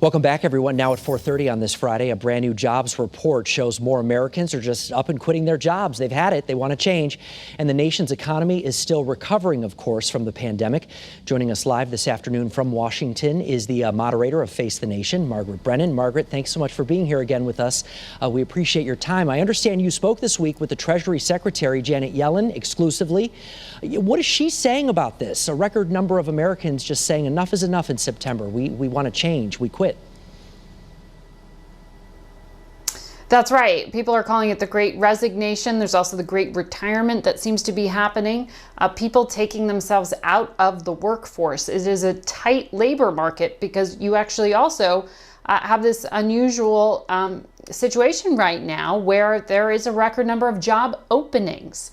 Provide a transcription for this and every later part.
Welcome back, everyone. Now at 4:30 on this Friday, a brand new jobs report shows more Americans are just up and quitting their jobs. They've had it. They want to change. And the nation's economy is still recovering, of course, from the pandemic. Joining us live this afternoon from Washington is the moderator of Face the Nation, Margaret Brennan. Margaret, thanks so much for being here again with us. We appreciate your time. I understand you spoke this week with the Treasury Secretary, Janet Yellen, exclusively. What is she saying about this? A record number of Americans just saying enough is enough in September. We want to change. We quit. That's right. People are calling it the Great Resignation. There's also the Great Retirement that seems to be happening. People taking themselves out of the workforce. It is a tight labor market because you actually also have this unusual situation right now where there is a record number of job openings.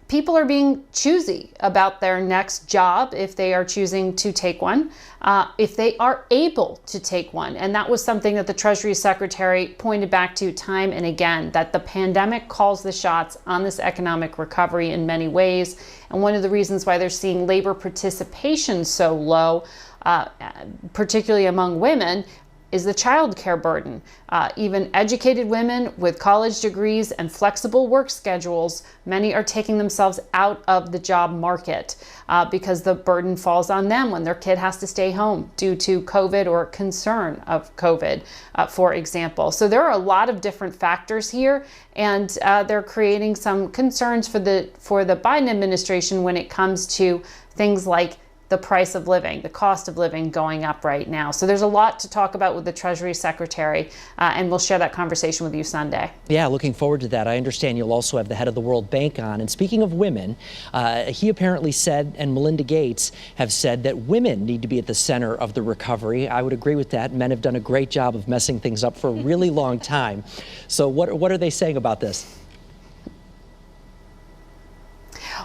People are being choosy about their next job if they are choosing to take one, if they are able to take one. And that was something that the Treasury Secretary pointed back to time and again, that the pandemic calls the shots on this economic recovery in many ways. And one of the reasons why they're seeing labor participation so low, particularly among women, is the child care burden. Even educated women with college degrees and flexible work schedules, many are taking themselves out of the job market because the burden falls on them when their kid has to stay home due to COVID or concern of COVID, for example. So there are a lot of different factors here, and they're creating some concerns for the Biden administration when it comes to things like the price of living, the cost of living going up right now. So there's a lot to talk about with the Treasury Secretary, and we'll share that conversation with you Sunday. Yeah, looking forward to that. I understand you'll also have the head of the World Bank on. And speaking of women, he apparently said, and Melinda Gates have said, that women need to be at the center of the recovery. I would agree with that. Men have done a great job of messing things up for a really long time. So what are they saying about this?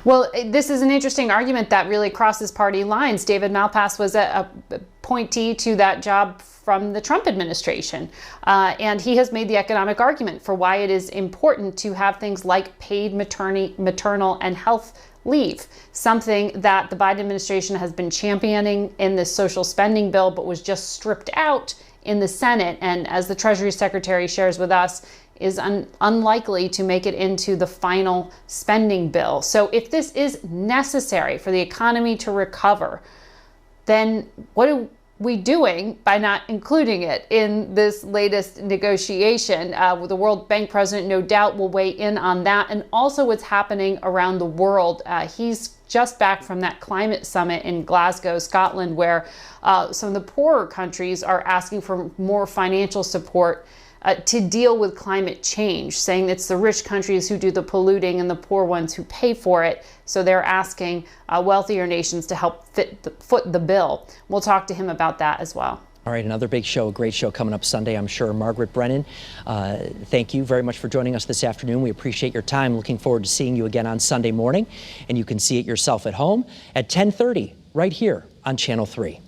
Well, this is an interesting argument that really crosses party lines. David Malpass was a appointee to that job from the Trump administration, and he has made the economic argument for why it is important to have things like paid maternal and health leave, something that the Biden administration has been championing in this social spending bill, but was just stripped out in the Senate. And as the Treasury Secretary shares with us, is unlikely to make it into the final spending bill. So if this is necessary for the economy to recover, then what are we doing by not including it in this latest negotiation? The World Bank president no doubt will weigh in on that, and also what's happening around the world. He's just back from that climate summit in Glasgow, Scotland, where some of the poorer countries are asking for more financial support to deal with climate change, saying it's the rich countries who do the polluting and the poor ones who pay for it. So they're asking wealthier nations to help foot the bill. We'll talk to him about that as well. All right, another big show, a great show coming up Sunday, I'm sure. Margaret Brennan, thank you very much for joining us this afternoon. We appreciate your time. Looking forward to seeing you again on Sunday morning. And you can see it yourself at home at 10:30 right here on Channel 3.